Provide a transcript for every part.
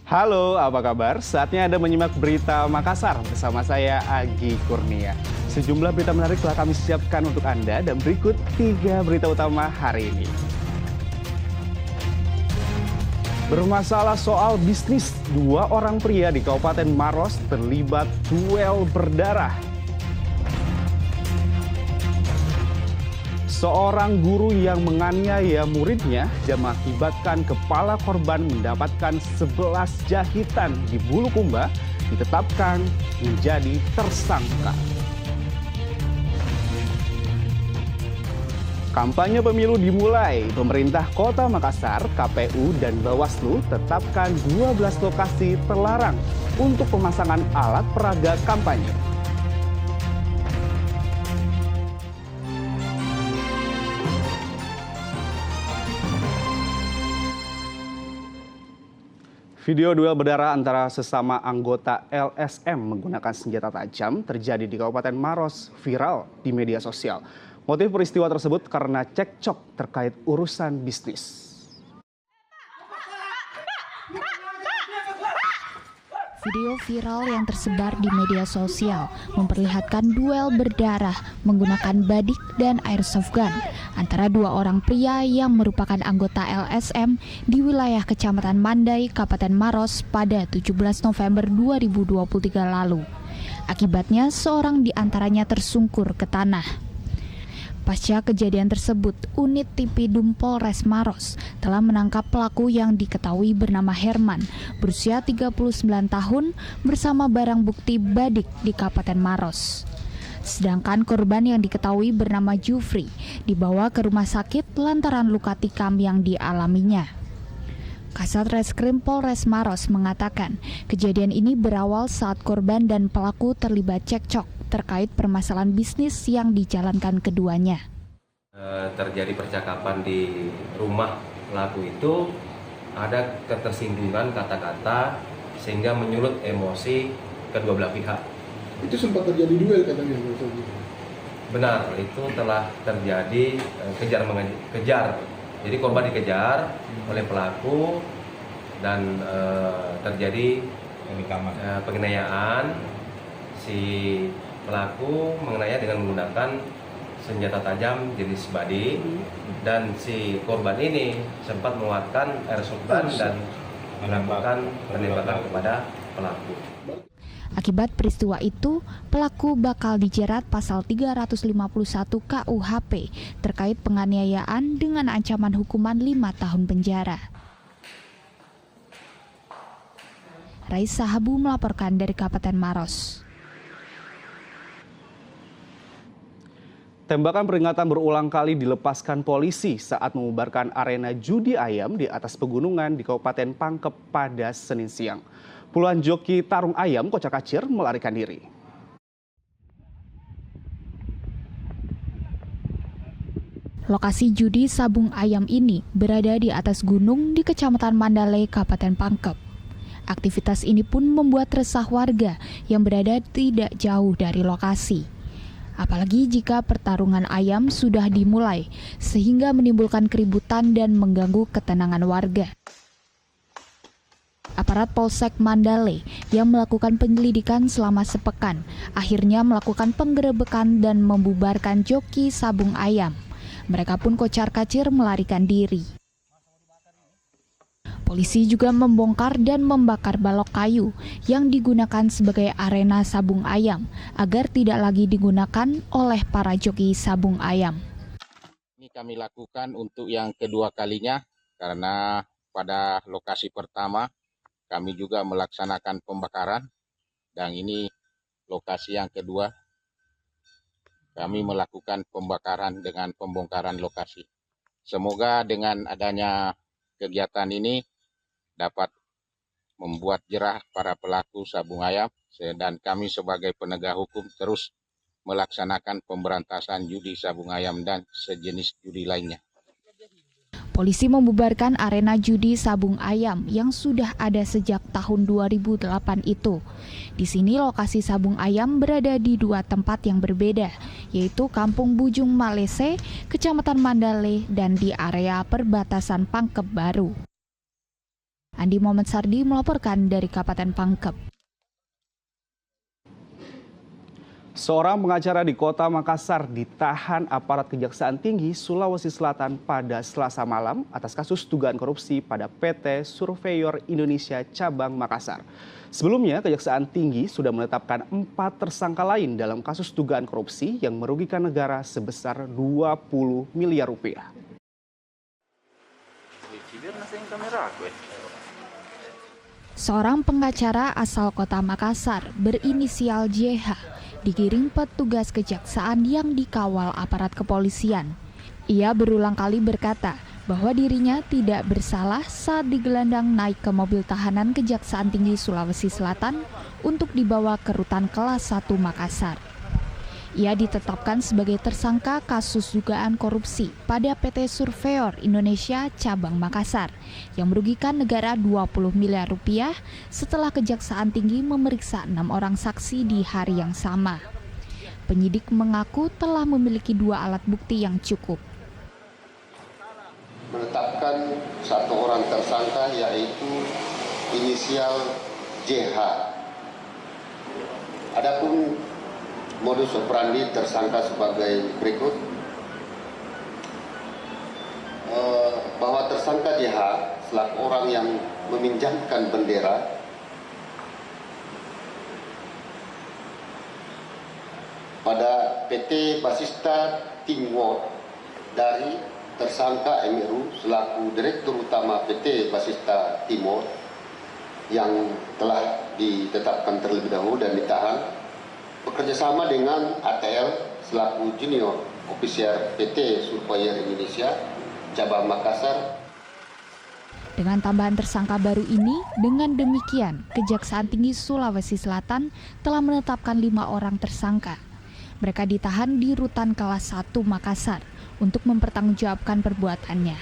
Halo, apa kabar? Saatnya Anda menyimak berita Makassar bersama saya Agi Kurnia. Sejumlah berita menarik telah kami siapkan untuk Anda dan berikut 3 berita utama hari ini. Bermasalah soal bisnis, 2 orang pria di Kabupaten Maros terlibat duel berdarah. Seorang guru yang menganiaya muridnya dan mengakibatkan kepala korban mendapatkan 11 jahitan di Bulukumba ditetapkan menjadi tersangka. Kampanye pemilu dimulai. Pemerintah Kota Makassar, KPU, dan Bawaslu tetapkan 12 lokasi terlarang untuk pemasangan alat peraga kampanye. Video duel berdarah antara sesama anggota LSM menggunakan senjata tajam terjadi di Kabupaten Maros viral di media sosial. Motif peristiwa tersebut karena cekcok terkait urusan bisnis. Video viral yang tersebar di media sosial memperlihatkan duel berdarah menggunakan badik dan airsoft gun antara 2 orang pria yang merupakan anggota LSM di wilayah Kecamatan Mandai, Kabupaten Maros pada 17 November 2023 lalu. Akibatnya seorang di antaranya tersungkur ke tanah. Pasca kejadian tersebut, unit Tipidum Polres Maros telah menangkap pelaku yang diketahui bernama Herman, berusia 39 tahun, bersama barang bukti badik di Kabupaten Maros. Sedangkan korban yang diketahui bernama Jufri dibawa ke rumah sakit lantaran luka tikam yang dialaminya. Kasat Reskrim Polres Maros mengatakan kejadian ini berawal saat korban dan pelaku terlibat cekcok terkait permasalahan bisnis yang dijalankan keduanya. Terjadi percakapan di rumah pelaku itu, ada ketersinggungan kata-kata sehingga menyulut emosi kedua belah pihak. Itu sempat terjadi duel katanya. Benar, itu telah terjadi kejar. Jadi korban dikejar oleh pelaku dan terjadi penganiayaan. Si pelaku mengenainya dengan menggunakan senjata tajam jenis badik dan si korban ini sempat menguatkan airsoft gun dan melakukan penembakan kepada pelaku. Akibat peristiwa itu, pelaku bakal dijerat pasal 351 KUHP terkait penganiayaan dengan ancaman hukuman 5 tahun penjara. Raisa Habu melaporkan dari Kabupaten Maros. Tembakan peringatan berulang kali dilepaskan polisi saat membubarkan arena judi ayam di atas pegunungan di Kabupaten Pangkep pada Senin siang. Puluhan joki tarung ayam kocak-kacir melarikan diri. Lokasi judi sabung ayam ini berada di atas gunung di Kecamatan Mandalay, Kabupaten Pangkep. Aktivitas ini pun membuat resah warga yang berada tidak jauh dari lokasi. Apalagi jika pertarungan ayam sudah dimulai, sehingga menimbulkan keributan dan mengganggu ketenangan warga. Aparat Polsek Mandalay yang melakukan penyelidikan selama sepekan, akhirnya melakukan penggerebekan dan membubarkan joki sabung ayam. Mereka pun kocar-kacir melarikan diri. Polisi juga membongkar dan membakar balok kayu yang digunakan sebagai arena sabung ayam agar tidak lagi digunakan oleh para joki sabung ayam. Ini kami lakukan untuk yang kedua kalinya karena pada lokasi pertama kami juga melaksanakan pembakaran dan ini lokasi yang kedua kami melakukan pembakaran dengan pembongkaran lokasi. Semoga dengan adanya kegiatan ini dapat membuat jerah para pelaku sabung ayam dan kami sebagai penegak hukum terus melaksanakan pemberantasan judi sabung ayam dan sejenis judi lainnya. Polisi membubarkan arena judi sabung ayam yang sudah ada sejak tahun 2008 itu. Di sini lokasi sabung ayam berada di 2 tempat yang berbeda, yaitu Kampung Bujung Malese, Kecamatan Mandalay, dan di area perbatasan Pangkep Baru. Andi Muhammad Sardi melaporkan dari Kabupaten Pangkep. Seorang pengacara di Kota Makassar ditahan aparat Kejaksaan Tinggi Sulawesi Selatan pada Selasa malam atas kasus dugaan korupsi pada PT Surveyor Indonesia Cabang Makassar. Sebelumnya, Kejaksaan Tinggi sudah menetapkan 4 tersangka lain dalam kasus dugaan korupsi yang merugikan negara sebesar 20 miliar rupiah. Seorang pengacara asal Kota Makassar berinisial JH digiring petugas kejaksaan yang dikawal aparat kepolisian. Ia berulang kali berkata bahwa dirinya tidak bersalah saat digelandang naik ke mobil tahanan Kejaksaan Tinggi Sulawesi Selatan untuk dibawa ke rutan kelas 1 Makassar. Ia ditetapkan sebagai tersangka kasus dugaan korupsi pada PT Surveyor Indonesia Cabang Makassar yang merugikan negara 20 miliar rupiah setelah Kejaksaan Tinggi memeriksa 6 orang saksi di hari yang sama. Penyidik mengaku telah memiliki 2 alat bukti yang cukup. Menetapkan 1 orang tersangka yaitu inisial JH. Adapun modus operandi tersangka sebagai berikut, bahwa tersangka JH selaku orang yang meminjamkan bendera pada PT Basista Timur dari tersangka MRU selaku Direktur Utama PT Basista Timur yang telah ditetapkan terlebih dahulu dan ditahan, bekerjasama dengan ATL selaku Junior Officer PT Surveyor Indonesia Cabang Makassar. Dengan tambahan tersangka baru ini, dengan demikian Kejaksaan Tinggi Sulawesi Selatan telah menetapkan 5 orang tersangka. Mereka ditahan di rutan kelas 1 Makassar untuk mempertanggungjawabkan perbuatannya.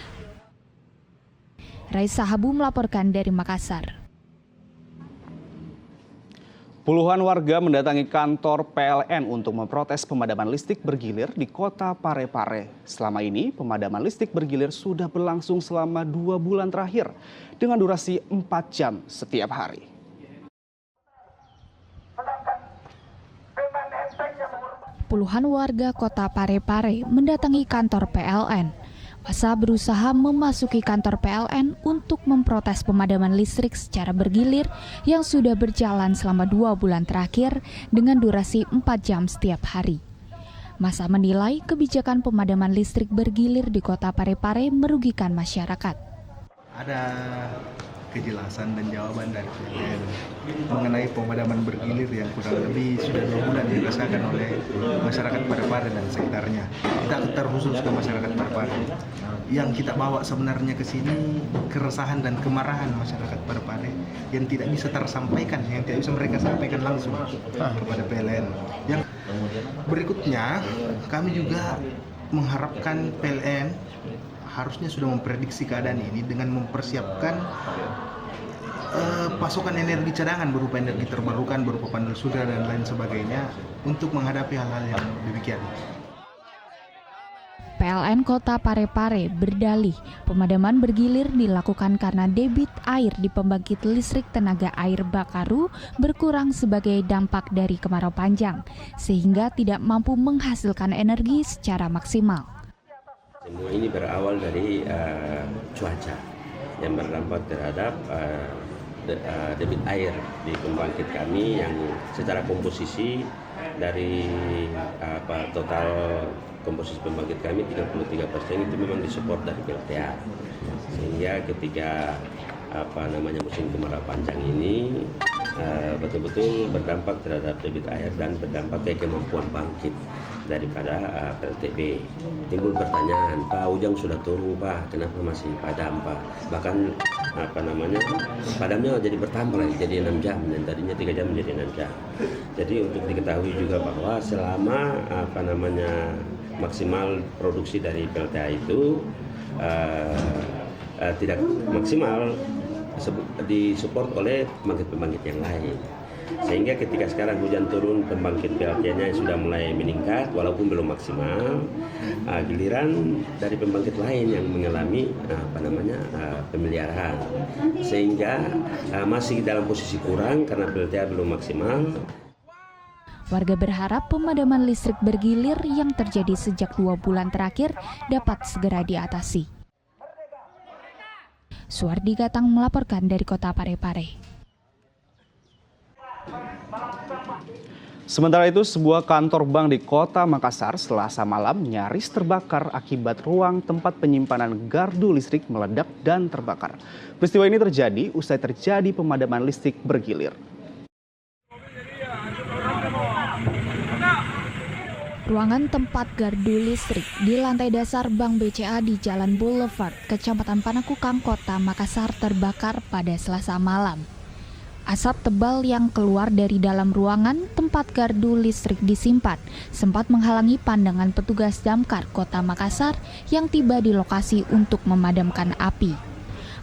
Raisa Habu melaporkan dari Makassar. Puluhan warga mendatangi kantor PLN untuk memprotes pemadaman listrik bergilir di Kota Parepare. Selama ini, pemadaman listrik bergilir sudah berlangsung selama 2 bulan terakhir dengan durasi 4 jam setiap hari. Puluhan warga Kota Parepare mendatangi kantor PLN. Masa berusaha memasuki kantor PLN untuk memprotes pemadaman listrik secara bergilir yang sudah berjalan selama 2 bulan terakhir dengan durasi 4 jam setiap hari. Masa menilai kebijakan pemadaman listrik bergilir di Kota Parepare merugikan masyarakat. Ada kejelasan dan jawaban dari PLN mengenai pemadaman bergilir yang kurang lebih sudah 2 bulan dirasakan oleh masyarakat Parepare dan sekitarnya. Kita terkhusus ke masyarakat Parepare. Yang kita bawa sebenarnya ke sini keresahan dan kemarahan masyarakat Parepare yang tidak bisa tersampaikan, yang tidak bisa mereka sampaikan langsung kepada PLN. Yang berikutnya, kami juga mengharapkan PLN harusnya sudah memprediksi keadaan ini dengan mempersiapkan pasokan energi cadangan berupa energi terbarukan, berupa panel surya dan lain sebagainya untuk menghadapi hal-hal yang demikian. PLN Kota Parepare berdalih pemadaman bergilir dilakukan karena debit air di pembangkit listrik tenaga air Bakaru berkurang sebagai dampak dari kemarau panjang, sehingga tidak mampu menghasilkan energi secara maksimal. Semua ini berawal dari cuaca yang berdampak terhadap debit air di pembangkit kami yang secara komposisi dari total komposisi pembangkit kami 33% itu memang disupport dari PLTA. Sehingga ketika musim kemarau panjang ini betul-betul berdampak terhadap debit air dan berdampak ke kemampuan bangkit daripada PLTB. Timbul pertanyaan, Pak, Ujang sudah turun, Pak, kenapa masih padam, Pak? Bahkan padamnya jadi bertambah lagi, jadi 6 jam, dan tadinya 3 jam menjadi 6 jam. Jadi untuk diketahui juga bahwa selama maksimal produksi dari PLTA itu tidak maksimal disupport oleh pembangkit-pembangkit yang lain. Sehingga ketika sekarang hujan turun, pembangkit PLT-nya sudah mulai meningkat walaupun belum maksimal. Giliran dari pembangkit lain yang mengalami pemeliharaan, sehingga masih dalam posisi kurang karena PLTA belum maksimal. Warga berharap pemadaman listrik bergilir yang terjadi sejak 2 bulan terakhir dapat segera diatasi. Suardi Gatang melaporkan dari Kota Parepare. Sementara itu, sebuah kantor bank di Kota Makassar Selasa malam nyaris terbakar akibat ruang tempat penyimpanan gardu listrik meledak dan terbakar. Peristiwa ini terjadi usai terjadi pemadaman listrik bergilir. Ruangan tempat gardu listrik di lantai dasar Bank BCA di Jalan Boulevard, Kecamatan Panakukang, Kota Makassar terbakar pada Selasa malam. Asap tebal yang keluar dari dalam ruangan tempat gardu listrik disimpan sempat menghalangi pandangan petugas damkar Kota Makassar yang tiba di lokasi untuk memadamkan api.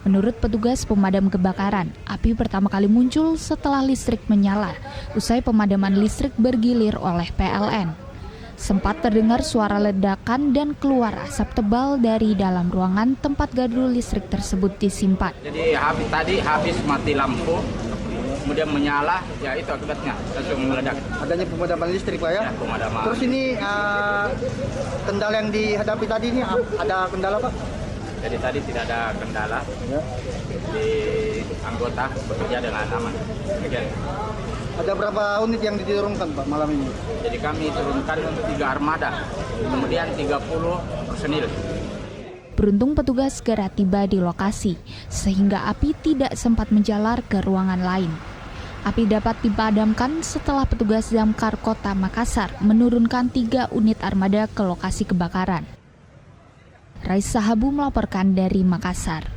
Menurut petugas pemadam kebakaran, api pertama kali muncul setelah listrik menyala, usai pemadaman listrik bergilir oleh PLN. Sempat terdengar suara ledakan dan keluar asap tebal dari dalam ruangan tempat gardu listrik tersebut disimpan. Jadi habis mati lampu, kemudian menyala, ya itu akibatnya langsung meledak. Adanya pemadaman listrik Pak ya? Ya, pemadaman. Terus ini kendala yang dihadapi tadi ini ada kendala Pak? Jadi tadi tidak ada kendala, Ya. di anggota bekerja dengan aman. Demikian. Ada berapa unit yang diturunkan Pak malam ini? Jadi kami turunkan 3 armada, kemudian 30 personil. Beruntung petugas segera tiba di lokasi, sehingga api tidak sempat menjalar ke ruangan lain. Api dapat dipadamkan setelah petugas damkar Kota Makassar menurunkan 3 unit armada ke lokasi kebakaran. Raisa Habu melaporkan dari Makassar.